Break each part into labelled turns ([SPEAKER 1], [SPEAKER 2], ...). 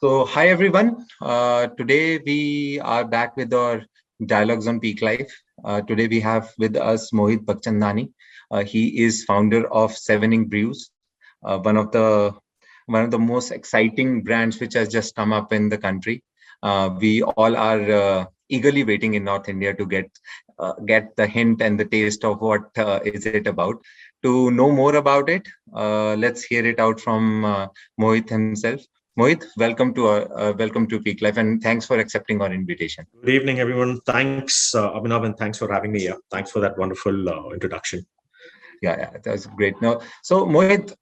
[SPEAKER 1] Hi everyone. Today we are back with our dialogues on Peak Life. Today we have with us Mohit Bhagchandani. He is founder of Seven Brews, one of the most exciting brands which has just come up in the country. We all are eagerly waiting in North India to get the hint and the taste of what is it about. To know more about it, let's hear it out from Mohit himself. Mohit, welcome to Peak Life, and thanks for accepting our invitation.
[SPEAKER 2] Good evening, everyone. Thanks, Abhinav, and thanks for having me here. Thanks for that wonderful introduction.
[SPEAKER 1] Yeah, that's great. Now, so Mohit,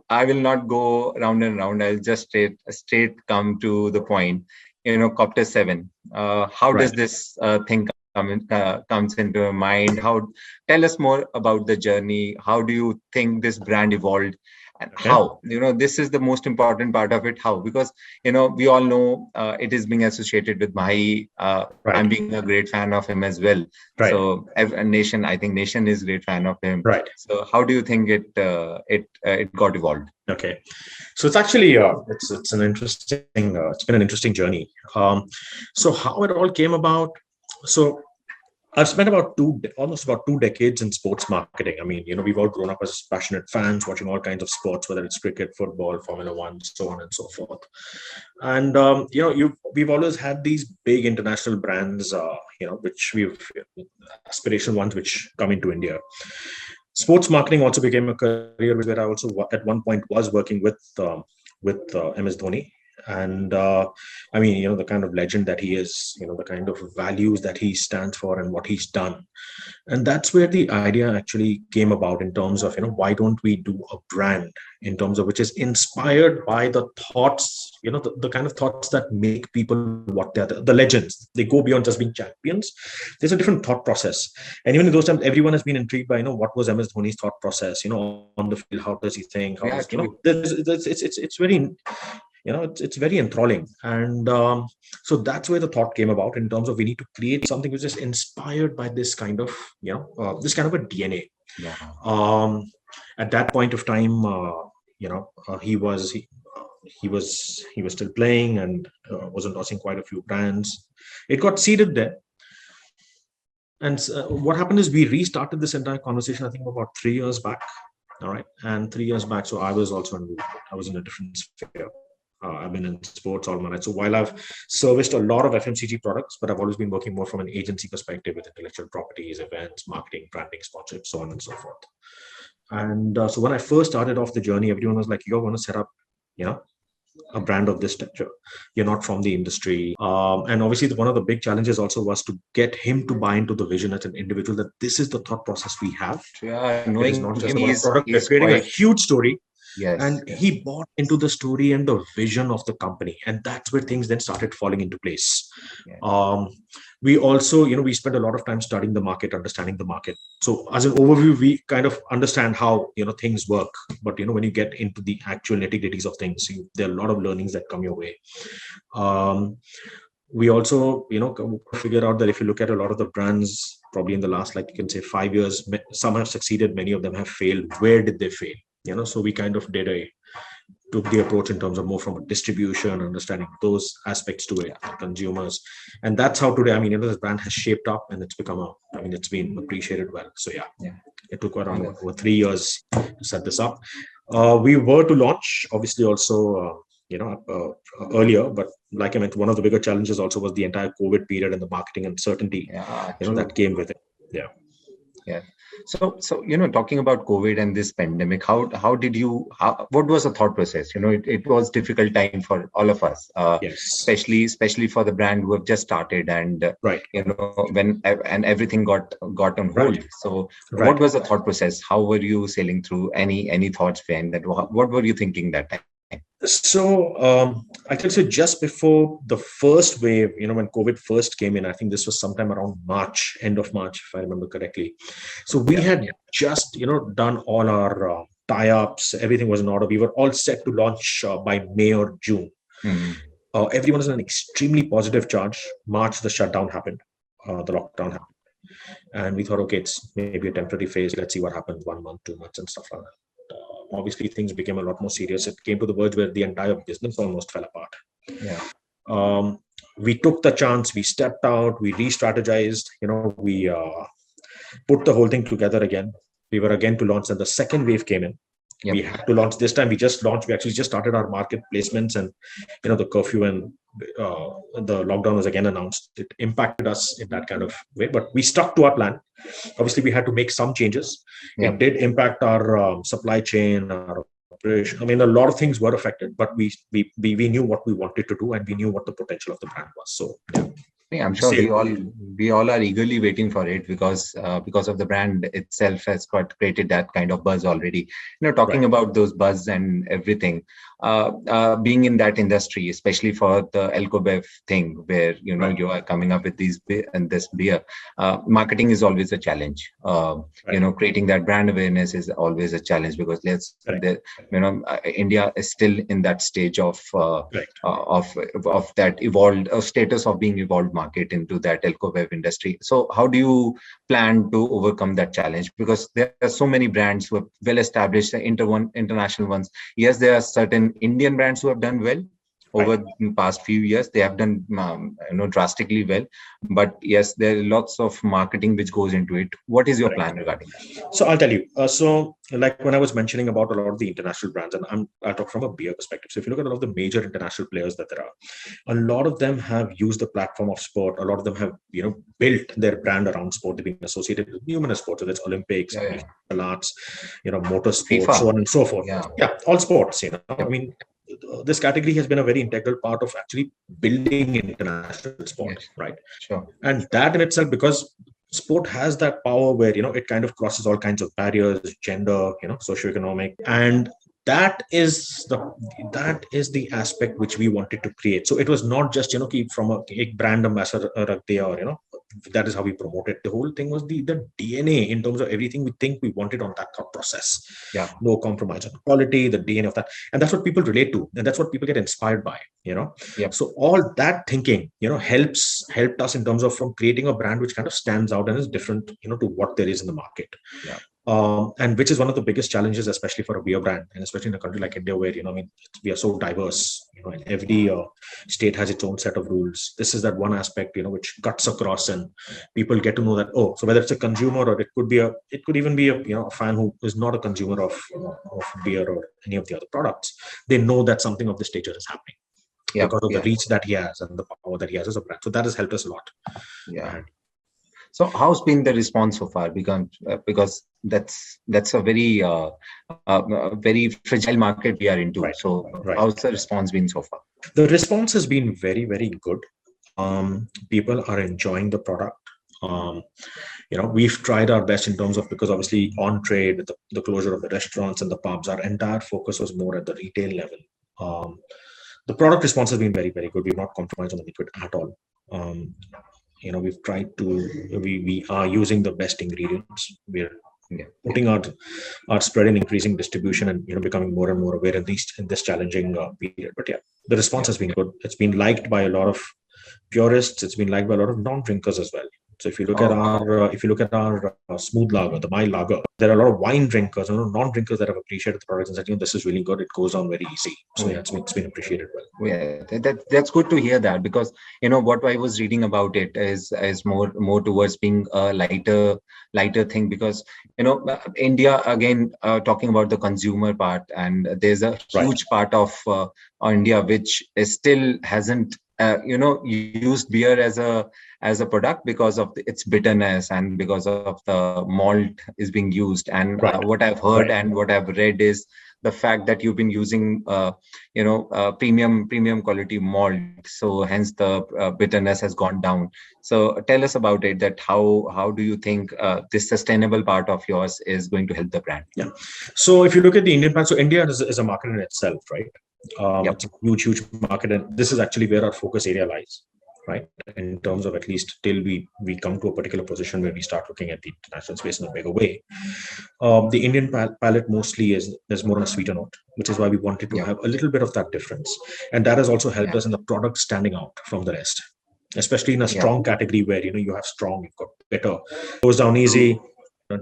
[SPEAKER 1] I will not go round and round. I'll just straight come to the point. Copter7. How does this thing comes into your mind? Tell us more about the journey. How do you think this brand evolved? And how, this is the most important part of it. How? Because, we all know it is being associated with Mahi. I'm being a great fan of him as well. So, Nation, I think Nation is a great fan of him. So, how do you think it got evolved?
[SPEAKER 2] Okay, so it's actually it's an interesting it's been an interesting journey. So how it all came about. So I've spent almost about 2 decades in sports marketing. I mean, we've all grown up as passionate fans, watching all kinds of sports, whether it's cricket, football, Formula One, so on and so forth. And we've always had these big international brands, which aspirational ones, which come into India. Sports marketing also became a career where I also at one point was working with MS Dhoni. And I mean, the kind of legend that he is, the kind of values that he stands for and what he's done. And that's where the idea actually came about in terms of, why don't we do a brand in terms of which is inspired by the thoughts, the kind of thoughts that make people what they're, the legends. They go beyond just being champions. There's a different thought process. And even in those times, everyone has been intrigued by, what was MS Dhoni's thought process, on the field, how does he think? It's very... it's very enthralling. And so that's where the thought came about in terms of we need to create something which is inspired by this kind of, this kind of a DNA. At that point of time, he was still playing and was endorsing quite a few brands. It got seeded there. And what happened is we restarted this entire conversation, I think about 3 years back. All right. And 3 years back, so I was also in a different sphere. I've been in sports all my life. So while I've serviced a lot of FMCG products, but I've always been working more from an agency perspective with intellectual properties, events, marketing, branding, sponsorship, so on and so forth. And so when I first started off the journey, everyone was like, you're going to set up, a brand of this stature. You're not from the industry. And obviously one of the big challenges also was to get him to buy into the vision as an individual, that this is the thought process we have.
[SPEAKER 1] Knowing
[SPEAKER 2] it's not just about a product. We're creating a huge story. He bought into the story and the vision of the company, and that's where things then started falling into place. We also, we spent a lot of time studying the market, understanding the market. So as an overview, we kind of understand how things work, but when you get into the actual nitty-gritties of things, there are a lot of learnings that come your way. We also figure out that if you look at a lot of the brands, probably in the last, like you can say, 5 years, some have succeeded, many of them have failed. Where did they fail? So we kind of took the approach in terms of more from a distribution, understanding those aspects to it, consumers. And that's how today, this brand has shaped up and it's become it's been appreciated well. So it took around over 3 years to set this up. We were to launch, obviously, also, earlier, but like I meant, one of the bigger challenges also was the entire COVID period and the marketing uncertainty, that came with it.
[SPEAKER 1] So talking about COVID and this pandemic, what was the thought process? It was difficult time for all of us, especially for the brand who have just started, and when everything got on hold. So what was the thought process? How were you sailing through? Any thoughts behind that? What were you thinking that time?
[SPEAKER 2] So I can say just before the first wave, when COVID first came in, I think this was sometime around March, end of March, if I remember correctly. So we had just, done all our tie-ups. Everything was in order. We were all set to launch by May or June. Everyone was in an extremely positive charge. March, the shutdown happened, the lockdown happened. And we thought, okay, it's maybe a temporary phase. Let's see what happens 1 month, 2 months and stuff like that. Obviously, things became a lot more serious. It came to the verge where the entire business almost fell apart.
[SPEAKER 1] Yeah.
[SPEAKER 2] We took the chance, we stepped out, we re-strategized, we put the whole thing together again. We were again to launch, and the second wave came in.
[SPEAKER 1] Yep.
[SPEAKER 2] We had to launch this time. We actually just started our market placements, and the curfew and the lockdown was again announced. It impacted us in that kind of way, but we stuck to our plan. Obviously, we had to make some changes.
[SPEAKER 1] Yep.
[SPEAKER 2] It did impact our supply chain, our operation. I mean, a lot of things were affected, but we knew what we wanted to do, and we knew what the potential of the brand was. So
[SPEAKER 1] yeah, I'm sure we all are eagerly waiting for it because of the brand itself has created that kind of buzz already. Talking about those buzz and everything, being in that industry, especially for the Alcobev thing, where you are coming up with this beer, marketing is always a challenge. Creating that brand awareness is always a challenge because India is still in that stage of that evolved status of being evolved market into that Alcobev industry. So how do you plan to overcome that challenge? Because there are so many brands who are well established, international ones. Yes, there are certain Indian brands who have done well over the past few years. They have done drastically well, but yes, there are lots of marketing which goes into it. What is your plan regarding that?
[SPEAKER 2] So I'll tell you. So like when I was mentioning about a lot of the international brands, and I'll talk from a beer perspective. So if you look at a lot of the major international players that there are, a lot of them have used the platform of sport. A lot of them have built their brand around sport. They've been associated with numerous sports, whether it's Olympics, arts, motorsport, FIFA, so on and so forth. All sports. I mean, this category has been a very integral part of actually building international sport, right?
[SPEAKER 1] Sure.
[SPEAKER 2] And that in itself, because sport has that power where it kind of crosses all kinds of barriers, gender, socioeconomic, and that is the aspect which we wanted to create. So it was not just keep from a brand ambassador or that is how we promote it. The whole thing was the DNA in terms of everything we think we wanted on that thought process. No compromise on quality, the DNA of that, and that's what people relate to, and that's what people get inspired by. So all that thinking helped us in terms of from creating a brand which kind of stands out and is different to what there is in the market. And which is one of the biggest challenges, especially for a beer brand, and especially in a country like India, where we are so diverse. And every state has its own set of rules. This is that one aspect, which cuts across, and people get to know that. Oh, so whether it's a consumer or it could even be a fan who is not a consumer of beer or any of the other products, they know that something of this nature is happening because of the reach that he has and the power that he has as a brand. So that has helped us a lot.
[SPEAKER 1] So how's been the response so far? Because that's a very very fragile market we are into. So how's the response been so far?
[SPEAKER 2] The response has been very, very good. People are enjoying the product. We've tried our best in terms of, because obviously on trade with the closure of the restaurants and the pubs, our entire focus was more at the retail level. The product response has been very, very good. We've not compromised on the liquid at all. We've tried to, we are using the best ingredients. We're putting out our spread and increasing distribution, and becoming more and more aware in this challenging period. But the response has been good. It's been liked by a lot of purists. It's been liked by a lot of non-drinkers as well. So if you look at our smooth lager, the mild lager, there are a lot of wine drinkers and non-drinkers that have appreciated the product and said, this is really good. It goes on very easy. So it's been appreciated well.
[SPEAKER 1] Yeah, that's good to hear that, because what I was reading about it is more towards being a lighter thing, because India, again, talking about the consumer part, and there's a huge part of India which still hasn't used beer as a product because of its bitterness and because of the malt is being used. And what I've heard and what I've read is the fact that you've been using premium quality malt, so hence the bitterness has gone down. So tell us about it, that how do you think this sustainable part of yours is going to help the brand?
[SPEAKER 2] So if you look at the Indian brand, so India is a market in itself, right? It's a huge market, and this is actually where our focus area lies, right? In terms of, at least till we come to a particular position where we start looking at the international space in a bigger way. The Indian palate mostly is more on a sweeter note, which is why we wanted to have a little bit of that difference, and that has also helped us in the product standing out from the rest, especially in a strong category where you have strong, you've got bitter, goes down easy,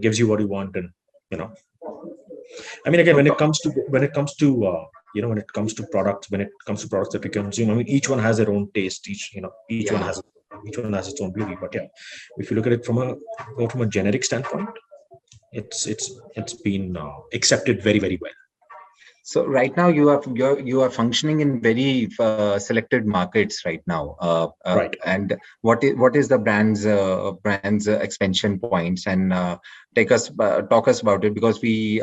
[SPEAKER 2] gives you what you want, and I mean, again, when it comes to when it comes to products, that we consume, I mean, each one has their own taste. Each one has its own beauty. But yeah, if you look at it from a generic standpoint, it's been accepted very, very well.
[SPEAKER 1] So right now you are functioning in very selected markets right now.
[SPEAKER 2] Right.
[SPEAKER 1] And what is the brand's expansion points, and talk us about it, because we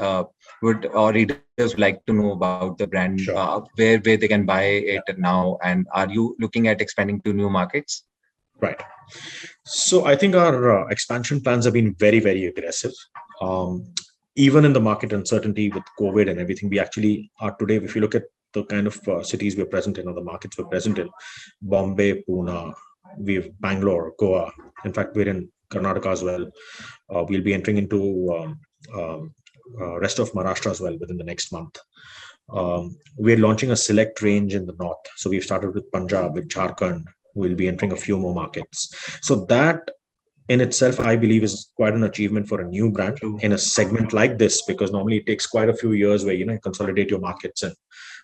[SPEAKER 1] would our readers would like to know about the brand,
[SPEAKER 2] Sure.
[SPEAKER 1] where they can buy it now, and are you looking at expanding to new markets?
[SPEAKER 2] Right. So I think our expansion plans have been very, very aggressive. Even in the market uncertainty with COVID and everything, we actually are today, if you look at the kind of cities we're present in, or the markets we're present in, Bombay, Pune, we have Bangalore, Goa. In fact, we're in Karnataka as well. We'll be entering into rest of Maharashtra as well within the next month. We're launching a select range in the north. So we've started with Punjab, with Jharkhand. We'll be entering a few more markets. So that in itself, I believe, is quite an achievement for a new brand in a segment like this, because normally it takes quite a few years where you consolidate your markets, and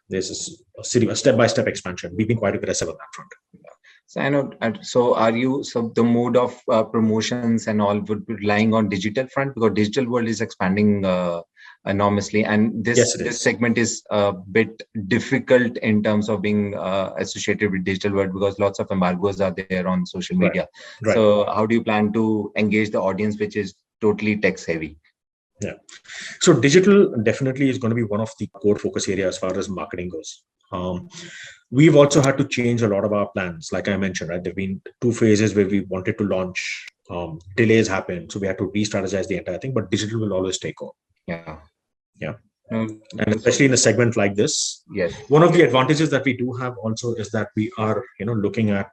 [SPEAKER 2] there's a step-by-step expansion. We've been quite aggressive on that front.
[SPEAKER 1] So I know. So are you? So the mode of promotions and all would be relying on digital front, because digital world is expanding enormously, and this segment is a bit difficult in terms of being associated with digital world, because lots of embargoes are there on social media.
[SPEAKER 2] Right.
[SPEAKER 1] So how do you plan to engage the audience, which is totally text heavy?
[SPEAKER 2] Yeah. So digital definitely is going to be one of the core focus areas as far as marketing goes. We've also had to change a lot of our plans. Like I mentioned, right, there've been 2 phases where we wanted to launch. Delays happened, so we had to re-strategize the entire thing. But digital will always take over. Yeah. And especially in a segment like this,
[SPEAKER 1] yes.
[SPEAKER 2] One of the advantages that we do have also is that we are, looking at.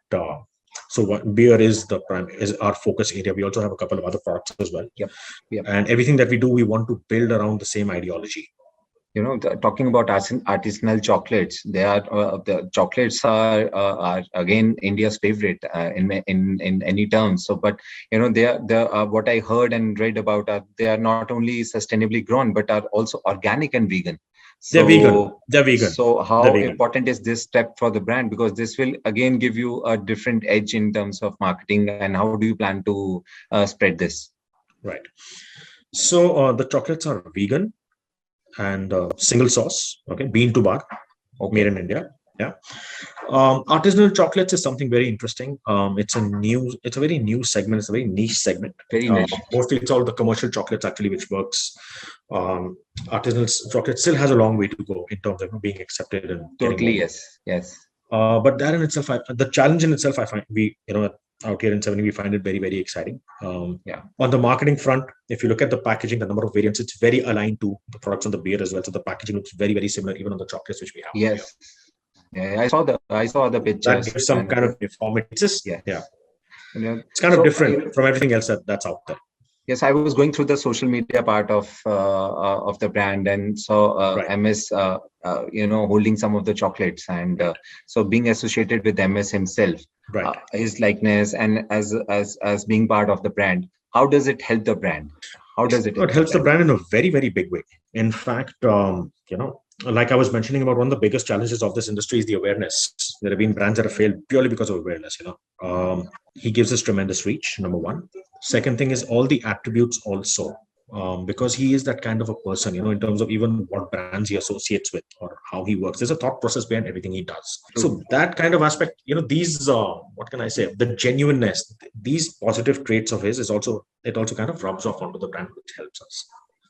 [SPEAKER 2] So what beer is our focus area. We also have a couple of other products as well.
[SPEAKER 1] Yep.
[SPEAKER 2] And everything that we do, we want to build around the same ideology.
[SPEAKER 1] Talking about artisanal chocolates, the chocolates are again India's favorite in any terms. So, but they are what I heard and read about they are not only sustainably grown, but are also organic and vegan.
[SPEAKER 2] So, they're vegan.
[SPEAKER 1] So how important is this step for the brand? Because this will again give you a different edge in terms of marketing. And how do you plan to spread this?
[SPEAKER 2] Right. So the chocolates are vegan and single source, bean to bar, made in India. Yeah. Artisanal chocolates is something very interesting. It's a very new segment. It's a very niche segment.
[SPEAKER 1] Very niche.
[SPEAKER 2] Mostly it's all the commercial chocolates actually which works. Artisanal chocolate still has a long way to go in terms of being accepted and
[SPEAKER 1] totally. Yes.
[SPEAKER 2] But that in itself, the challenge in itself, I find out here in 70, we find it very, very exciting. On the marketing front, if you look at the packaging, the number of variants, it's very aligned to the products on the beer as well. So the packaging looks very, very similar, even on the chocolates which we have.
[SPEAKER 1] Yes. Yeah, I saw the pictures.
[SPEAKER 2] That gives some kind of deformity. It's kind of different from everything else that's out there.
[SPEAKER 1] Yes, I was going through the social media part of the brand, and saw MS, holding some of the chocolates, and so being associated with MS himself, his likeness, and as being part of the brand, how does it help the brand? How does it?
[SPEAKER 2] It helps the brand in a very, very big way. In fact, like I was mentioning about, one of the biggest challenges of this industry is the awareness. There have been brands that have failed purely because of awareness. He gives us tremendous reach, number one. Second thing is all the attributes also, because he is that kind of a person, in terms of even what brands he associates with or how he works. There's a thought process behind everything he does. So that kind of aspect, these, what can I say, the genuineness, these positive traits of his it also kind of rubs off onto the brand, which helps us.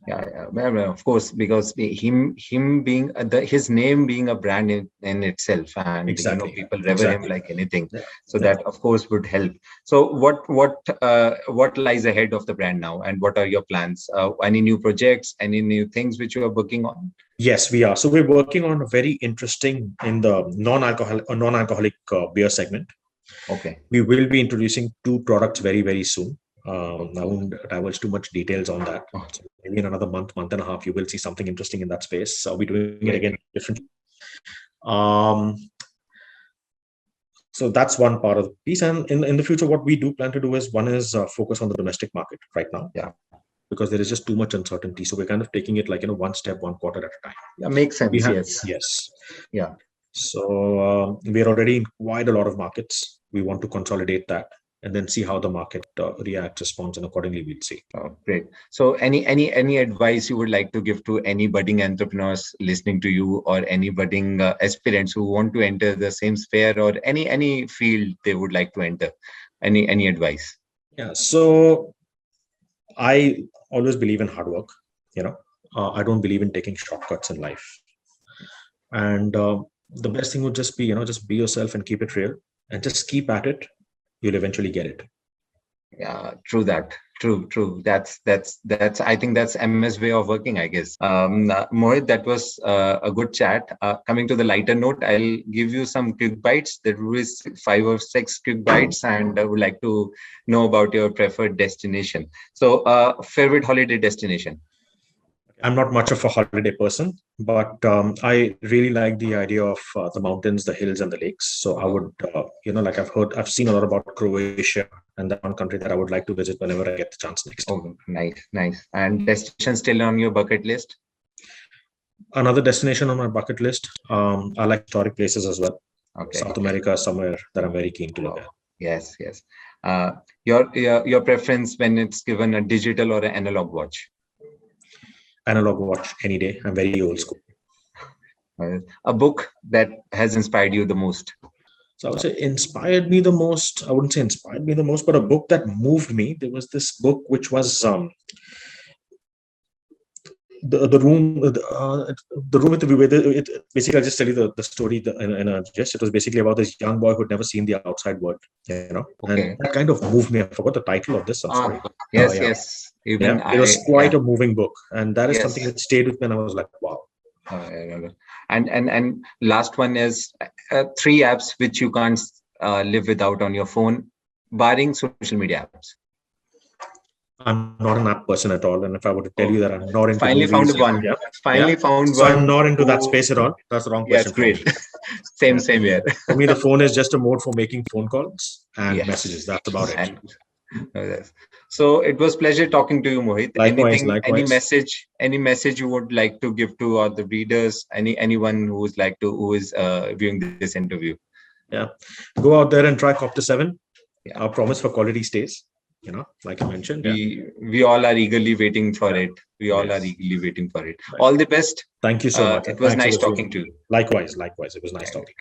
[SPEAKER 1] Yeah, of course, because him being his name being a brand in itself, and people revere him like anything. So that of course would help. So what lies ahead of the brand now, and what are your plans? Any new projects? Any new things which you are working on?
[SPEAKER 2] Yes, we are. So we're working on a very interesting in the non-alcoholic beer segment.
[SPEAKER 1] Okay.
[SPEAKER 2] We will be introducing 2 products very, very soon. I won't divulge too much details on that. So maybe in another month and a half, you will see something interesting in that space. So I'll be doing it again differently. So that's one part of the piece. And in the future, what we do plan to do is, one is focus on the domestic market right now.
[SPEAKER 1] Yeah.
[SPEAKER 2] because there is just too much uncertainty. So we're kind of taking it like, one step, one quarter at a time.
[SPEAKER 1] Yeah, makes sense. Yes.
[SPEAKER 2] Yes.
[SPEAKER 1] Yeah.
[SPEAKER 2] So we're already in quite a lot of markets. We want to consolidate that and then see how the market reacts, responds, and accordingly we'll see.
[SPEAKER 1] Oh, great. So any advice you would like to give to any budding entrepreneurs listening to you, or any budding aspirants who want to enter the same sphere or any field they would like to enter? Any advice?
[SPEAKER 2] Yeah. So I always believe in hard work. I don't believe in taking shortcuts in life. And the best thing would just be, just be yourself and keep it real and just keep at it. You'll eventually get it.
[SPEAKER 1] Yeah, true that. True. That's I think that's MS way of working, I guess. Mohit, that was a good chat. Coming to the lighter note, I'll give you some quick bites. There will be 5 or 6 quick bites, and I would like to know about your preferred destination. So, favorite holiday destination?
[SPEAKER 2] I'm not much of a holiday person, but I really like the idea of the mountains, the hills, and the lakes. So I would, I've seen a lot about Croatia, and that one country that I would like to visit whenever I get the chance next.
[SPEAKER 1] Oh, nice. And destination still on your bucket list?
[SPEAKER 2] Another destination on my bucket list. I like historic places as well.
[SPEAKER 1] Okay.
[SPEAKER 2] South America, somewhere that I'm very keen to look at.
[SPEAKER 1] Yes. Your preference when it's given a digital or an analog watch?
[SPEAKER 2] Analog watch any day. I'm very old school.
[SPEAKER 1] A book that has inspired you the most?
[SPEAKER 2] So I would say inspired me the most. I wouldn't say inspired me the most, but a book that moved me. There was this book which was the room with the view. It basically, I'll just tell you the story in a gist. It was basically about this young boy who'd never seen the outside world,
[SPEAKER 1] Okay.
[SPEAKER 2] And that kind of moved me. I forgot the title of this. I'm sorry.
[SPEAKER 1] Yes. Even
[SPEAKER 2] it was quite a moving book, and that is something that stayed with me. And I was like, wow.
[SPEAKER 1] And last one is 3 apps which you can't live without on your phone, barring social media apps.
[SPEAKER 2] I'm not an app person at all, and if I were to tell you that I'm not into
[SPEAKER 1] finally
[SPEAKER 2] movies,
[SPEAKER 1] found one. Found
[SPEAKER 2] so
[SPEAKER 1] one.
[SPEAKER 2] I'm not into that space at all. That's the wrong question.
[SPEAKER 1] Yes, great. Same here.
[SPEAKER 2] For me, the phone is just a mode for making phone calls and messages. That's about it.
[SPEAKER 1] So it was pleasure talking to you, Mohit.
[SPEAKER 2] Likewise.
[SPEAKER 1] Any message you would like to give to all the readers? Anyone who is viewing this interview?
[SPEAKER 2] Yeah, go out there and try Copter7. Our promise for quality stays. Like I mentioned,
[SPEAKER 1] we all are eagerly waiting for it. Right. All the best.
[SPEAKER 2] Thank you so much.
[SPEAKER 1] It was nice talking to you.
[SPEAKER 2] Likewise. It was nice talking.